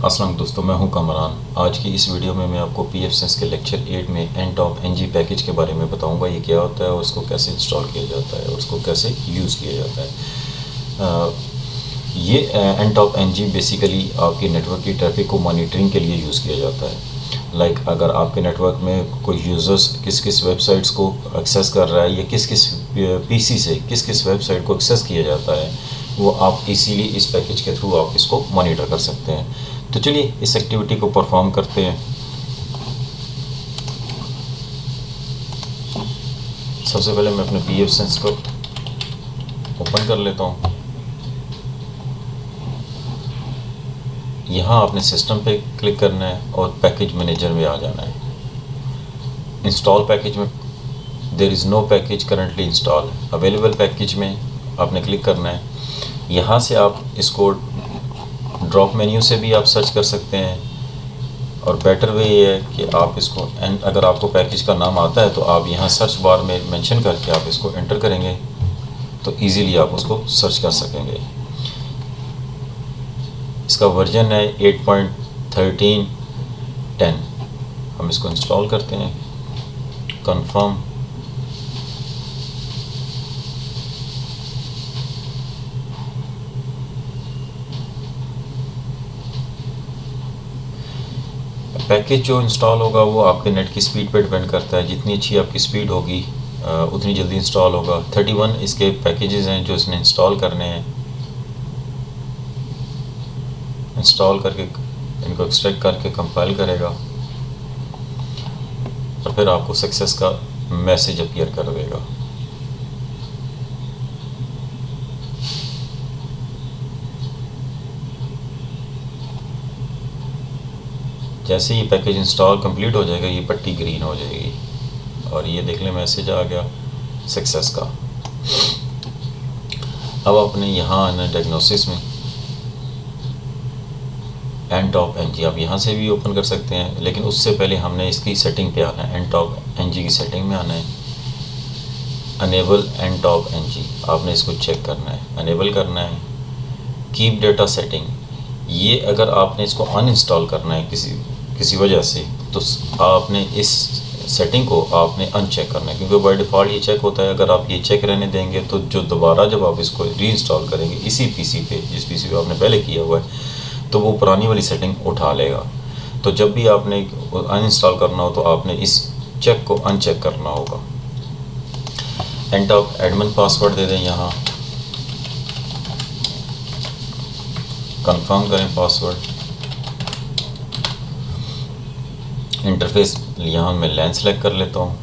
अस्सलाम दोस्तों, मैं हूं कमरान। आज की इस वीडियो में मैं आपको PFSense के लेक्चर 8 में NTOP NG पैकेज के बारे में बताऊंगा। ये क्या होता है और उसको कैसे इंस्टॉल किया जाता है और उसको कैसे यूज़ किया जाता है। ये NTOP NG बेसिकली आपके नेटवर्क की ट्रैफिक को मॉनिटरिंग के लिए यूज़ किया जाता है। लाइक अगर आपके नेटवर्क में कोई यूज़र्स किस किस वेबसाइट्स को एक्सेस कर रहा है या किस किस PC से किस किस वेबसाइट को एक्सेस किया जाता है, वो आप इसीलिए इस पैकेज के थ्रू आप इसको मॉनिटर कर सकते हैं। तो चलिए इस एक्टिविटी को परफॉर्म करते हैं। सबसे पहले मैं अपने PFSense को ओपन कर लेता हूँ। यहाँ आपने सिस्टम पे क्लिक करना है और पैकेज मैनेजर में आ जाना है। इंस्टॉल पैकेज में there is no package currently install, available package में आपने क्लिक करना है। यहाँ से आप इसको ड्रॉप मेन्यू से भी आप सर्च कर सकते हैं और बेटर वे ये है कि आप इसको अगर आपको पैकेज का नाम आता है तो आप यहाँ सर्च बार में मेंशन करके आप इसको एंटर करेंगे तो इजीली आप उसको सर्च कर सकेंगे। इसका वर्जन है 8.13.10। हम इसको इंस्टॉल करते हैं, कंफर्म। पैकेज जो इंस्टॉल होगा वो आपके नेट की स्पीड पे डिपेंड करता है। जितनी अच्छी आपकी स्पीड होगी उतनी जल्दी इंस्टॉल होगा। 31 इसके पैकेजेस हैं जो इसने इंस्टॉल करने हैं। इंस्टॉल करके इनको एक्सट्रैक्ट करके कंपाइल करेगा और फिर आपको सक्सेस का मैसेज अपीयर कर देगा। जैसे ये पैकेज इंस्टॉल कंप्लीट हो जाएगा ये पट्टी ग्रीन हो जाएगी और ये देख लें मैसेज आ गया सक्सेस का। अब अपने यहाँ आना डायग्नोसिस में NTOP NG आप यहाँ से भी ओपन कर सकते हैं, लेकिन उससे पहले हमने इसकी सेटिंग पे आना है। NTOP NG की सेटिंग में आना है, अनेबल NTOP NG आपने इसको चेक करना है, अनेबल करना है। कीप डेटा सेटिंग, ये अगर आपने इसको अनइंस्टॉल करना है किसी वजह से तो आपने इस सेटिंग को आपने अनचेक करना है, क्योंकि बाय डिफ़ॉल्ट ये चेक होता है। अगर आप ये चेक रहने देंगे तो जो दोबारा जब आप इसको रीइंस्टॉल करेंगे इसी PC पे जिस PC पे आपने पहले किया हुआ है तो वो पुरानी वाली सेटिंग उठा लेगा। तो जब भी आपने अनइंस्टॉल करना हो तो आपने इस चेक को अनचेक करना होगा। NTOP एडमिन पासवर्ड दे दें, यहाँ कंफर्म करें पासवर्ड। इंटरफेस यहाँ मैं लैन सेलेक्ट कर लेता हूँ।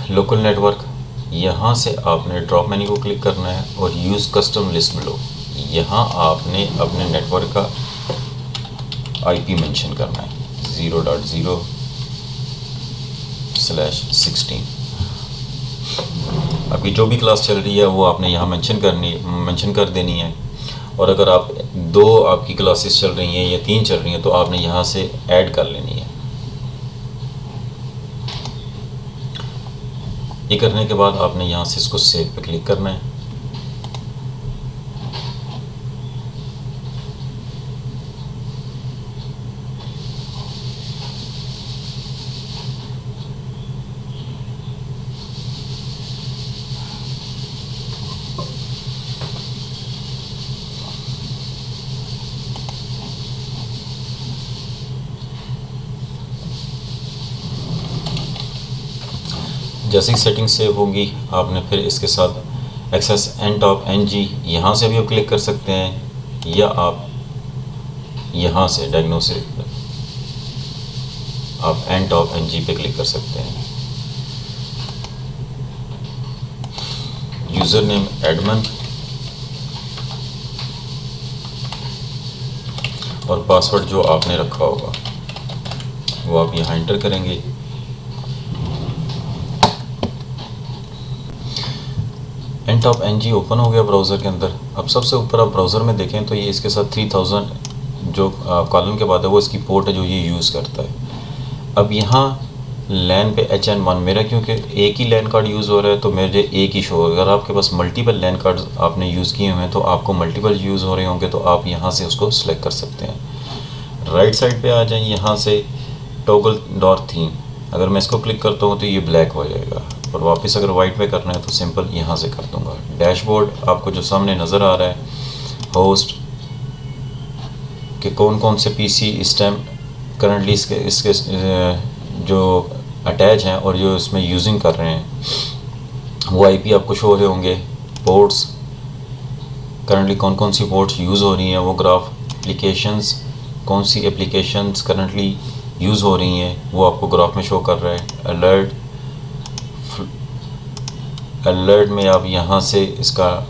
लोकल नेटवर्क, यहाँ से आपने ड्रॉप मेन्यू को क्लिक करना है और यूज़ कस्टम लिस्ट बिलो, यहाँ आपने अपने नेटवर्क का IP मेंशन करना है 0.0/16। आपकी जो भी क्लास चल रही है वो आपने यहाँ मेंशन कर देनी है। और अगर आप 2 आपकी क्लासेस चल रही हैं या 3 चल रही हैं तो आपने यहाँ से ऐड कर लेनी है। ये करने के बाद आपने यहाँ से इसको सेव पे क्लिक करना है। जैसे ही सेटिंग सेव होगी आपने फिर इसके साथ एक्सेस NTOP NG यहाँ से भी आप क्लिक कर सकते हैं या आप यहाँ से डायग्नोसिस आप NTOP NG पे क्लिक कर सकते हैं। यूज़र नेम एडमिन और पासवर्ड जो आपने रखा होगा वो आप यहाँ एंटर करेंगे। NTOP NG ओपन हो गया ब्राउज़र के अंदर। अब सबसे ऊपर आप ब्राउज़र में देखें तो ये इसके साथ 3000 जो कॉलम के बाद है वो इसकी पोर्ट है जो ये यूज़ करता है। अब यहाँ लैन पे HN1 मेरा, क्योंकि एक ही लैन कार्ड यूज़ हो रहा है तो मुझे एक ही शो होगा। अगर आपके पास मल्टीपल लैन कार्ड आपने यूज़ किए हुए हैं तो आपको मल्टीपल यूज़ हो रहे होंगे तो आप यहाँ से उसको सिलेक्ट कर सकते हैं। राइट साइड पे आ जाएं, यहाँ से टॉगल डॉर थीम, अगर मैं इसको क्लिक करता हूँ तो ये ब्लैक हो जाएगा, और वापस अगर वाइट पे करना है तो सिंपल यहाँ से कर दूँगा। डैशबोर्ड आपको जो सामने नज़र आ रहा है, होस्ट कि कौन कौन से PC इस टाइम करंटली इसके जो अटैच हैं और जो इसमें यूजिंग कर रहे हैं वो IP आपको शो हो रहे होंगे। पोर्ट्स करंटली कौन कौन सी पोर्ट्स यूज़ हो रही हैं वो ग्राफ, एप्लीकेशंस कौन सी एप्लीकेशंस करंटली यूज़ हो रही हैं वो आपको ग्राफ में शो कर रहा है। अलर्ट में आप यहाँ से इसका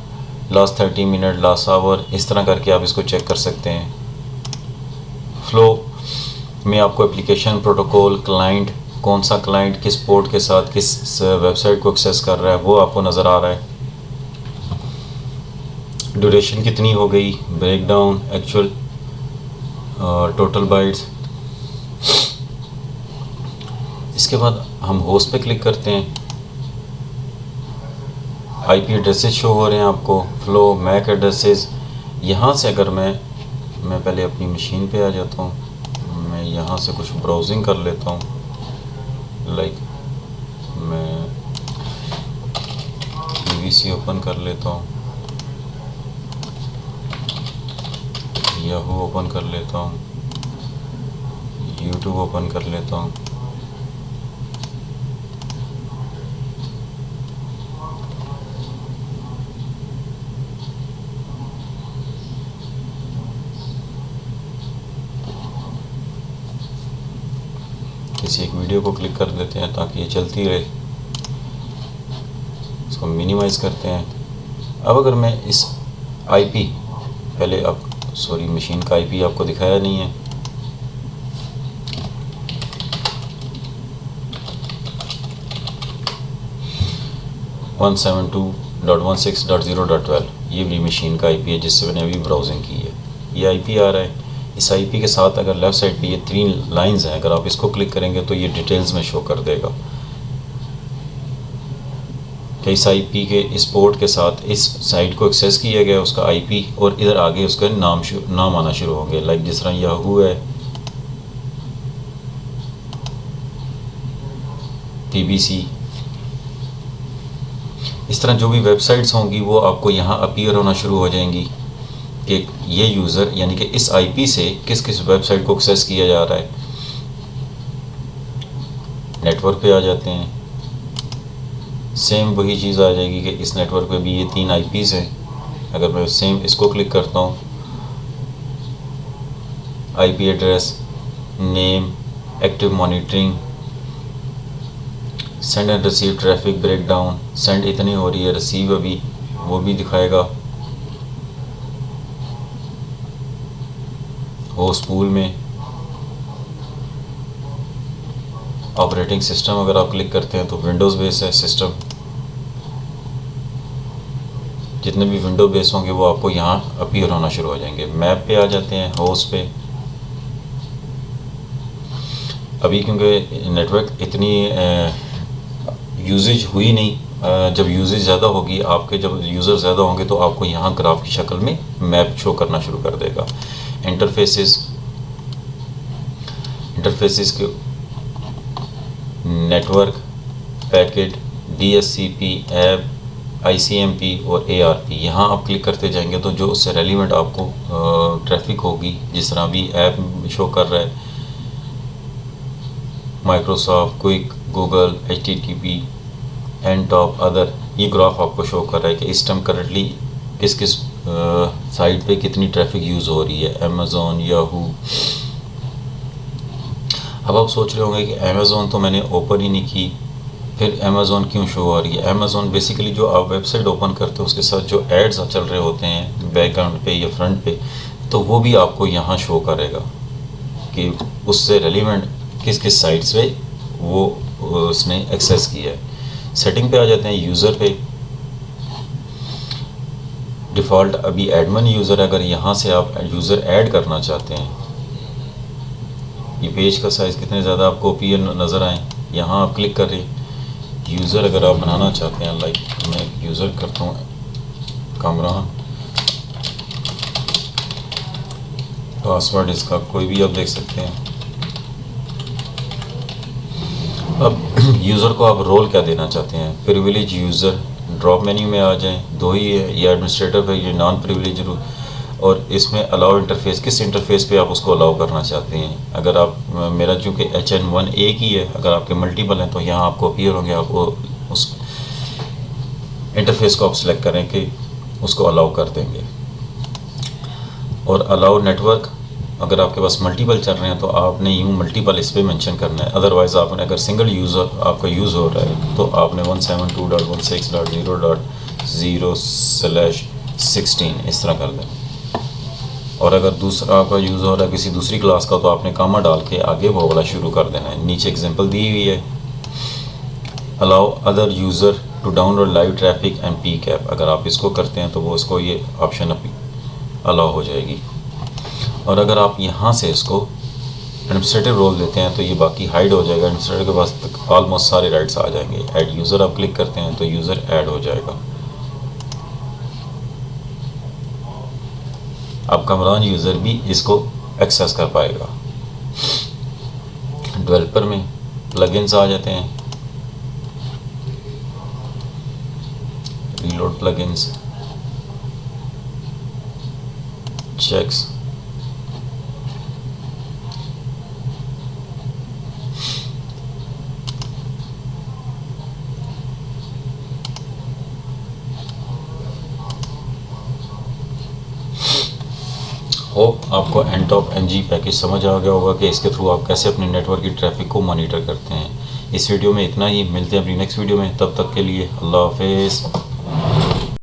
लास्ट 30 मिनट, लास्ट आवर, इस तरह करके आप इसको चेक कर सकते हैं। फ्लो में आपको एप्लीकेशन प्रोटोकॉल, क्लाइंट, कौन सा क्लाइंट किस पोर्ट के साथ किस वेबसाइट को एक्सेस कर रहा है वो आपको नज़र आ रहा है। ड्यूरेशन कितनी हो गई, ब्रेकडाउन, एक्चुअल, टोटल बाइट्स। इसके बाद हम होस्ट पे क्लिक करते हैं, IP एड्रेसेस शो हो रहे हैं आपको, फ्लो, मैक एड्रेसेस। यहाँ से अगर मैं पहले अपनी मशीन पे आ जाता हूँ, मैं यहाँ से कुछ ब्राउजिंग कर लेता हूँ, लाइक मैं PVC ओपन कर लेता हूँ, याहू ओपन कर लेता हूँ, यूट्यूब ओपन कर लेता हूँ। किसी एक वीडियो को क्लिक कर देते हैं ताकि ये चलती रहे। इसको मिनिमाइज़ करते हैं। अब अगर मैं इस IP पहले अब सॉरी मशीन का IP आपको दिखाया नहीं है, वन 172.16.0.12 ये भी मशीन का IP है जिससे मैंने अभी ब्राउजिंग की है। ये IP आ रहा है। इस IP के साथ अगर लेफ़्ट साइड पे ये 3 लाइंस हैं, अगर आप इसको क्लिक करेंगे तो ये डिटेल्स में शो कर देगा कि इस IP के इस पोर्ट के साथ इस साइट को एक्सेस किया गया उसका IP, और इधर आगे उसका नाम आना शुरू हो गया। लाइक जिस तरह याहू है, PBC, इस तरह जो भी वेबसाइट्स होंगी वो आपको यहाँ अपीयर होना शुरू हो जाएंगी कि ये यूज़र यानी कि इस IP से किस किस वेबसाइट को एक्सेस किया जा रहा है। नेटवर्क पे आ जाते हैं, सेम वही चीज़ आ जाएगी कि इस नेटवर्क पे भी ये 3 IPs हैं। अगर मैं सेम इसको क्लिक करता हूँ, IP address, name, active monitoring, send and receive traffic breakdown, send इतनी हो रही है, रिसीव अभी वो भी दिखाएगा। होस्ट पूल में ऑपरेटिंग सिस्टम अगर आप क्लिक करते हैं तो विंडोज़ बेस है सिस्टम, जितने भी विंडो बेस होंगे वो आपको यहाँ अपीयर होना शुरू हो जाएंगे। मैप पे आ जाते हैं, होस्ट पे। अभी क्योंकि नेटवर्क इतनी यूजेज हुई नहीं, जब यूजेज ज़्यादा होगी आपके, जब यूज़र ज़्यादा होंगे तो आपको यहाँ ग्राफ की शक्ल में मैप शो करना शुरू कर देगा। इंटरफेसेस के network, packet, DHCP, app, ICMP और ARP, यहाँ आप क्लिक करते जाएंगे तो जो उससे रेलिवेंट आपको ट्रैफिक होगी, जिस तरह भी ऐप शो कर रहा है, Microsoft, QUIC, Google, HTTP, ntop, other, ये ग्राफ आपको शो कर रहा है कि इस टाइम करंटली किस किस साइट पे कितनी ट्रैफिक यूज़ हो रही है। Amazon, Yahoo. अब आप सोच रहे होंगे कि अमेज़ॉन तो मैंने ओपन ही नहीं की, फिर अमेज़ॉन क्यों शो आ रही है। अमेज़ॉन बेसिकली जो आप वेबसाइट ओपन करते हो उसके साथ जो एड्स चल रहे होते हैं बैकग्राउंड पे या फ्रंट पे, तो वो भी आपको यहाँ शो करेगा कि उससे रेलिवेंट किस किस साइट्स पे वो उसने एक्सेस किया है। सेटिंग पे आ जाते हैं, यूज़र पे। डिफ़ॉल्ट अभी एडमिन यूज़र, अगर यहाँ से आप यूज़र ऐड करना चाहते हैं, ये पेज का साइज़ कितने ज़्यादा आपको ओपन नज़र आए, यहाँ आप क्लिक कर रहे यूज़र अगर आप बनाना चाहते हैं, लाइक मैं यूज़र करता हूँ कामरान, पासवर्ड इसका कोई भी आप देख सकते हैं। अब यूज़र को आप रोल क्या देना चाहते हैं, प्रिविलेज यूज़र, ड्रॉप मेन्यू में आ जाएं, दो ही है, ये एडमिनिस्ट्रेटर है, ये नॉन प्रिविलेज। और इसमें अलाउ इंटरफेस, किस इंटरफेस पे आप उसको अलाउ करना चाहते हैं। अगर आप, मेरा चूँकि HN1 एक ही है, अगर आपके मल्टीपल हैं तो यहाँ आपको अपीयर होंगे, आप वो उस इंटरफेस को आप सिलेक्ट करें कि उसको अलाउ कर देंगे। और अलाउ नेटवर्क, अगर आपके पास मल्टीपल चल रहे हैं तो आपने यूँ मल्टीपल इस पर मेंशन करना है। अदरवाइज़ आपने अगर सिंगल यूज़र आपका यूज़ हो रहा है तो आपने 172.168.0.0/16 इस तरह कर लें। और अगर दूसरा आपका यूज़ हो रहा है किसी दूसरी क्लास का तो आपने कामा डाल के आगे वो वाला शुरू कर देना है। नीचे एग्जांपल दी हुई है, allow other user to download live traffic and P cap. अगर आप इसको करते हैं तो वो इसको ये ऑप्शन अलाउ हो जाएगी। और अगर आप यहाँ से इसको एडमिनिस्ट्रेटिव रोल देते हैं तो ये बाकी हाइड हो जाएगा, एडमिनिस्ट्रेटर के पास ऑलमोस्ट सारे राइट्स आ जाएंगे। ऐड यूज़र आप क्लिक करते हैं तो यूज़र ऐड हो जाएगा। अब कामरान यूज़र भी इसको एक्सेस कर पाएगा। डेवलपर में प्लगइन्स आ जाते हैं, रीलोड प्लगइन्स, चेक्स, होप आपको nTop-ng पैकेज समझ आ गया होगा कि इसके थ्रू आप कैसे अपने नेटवर्क की ट्रैफिक को मॉनिटर करते हैं। इस वीडियो में इतना ही, मिलते हैं अपनी नेक्स्ट वीडियो में, तब तक के लिए अल्लाह हाफिज़।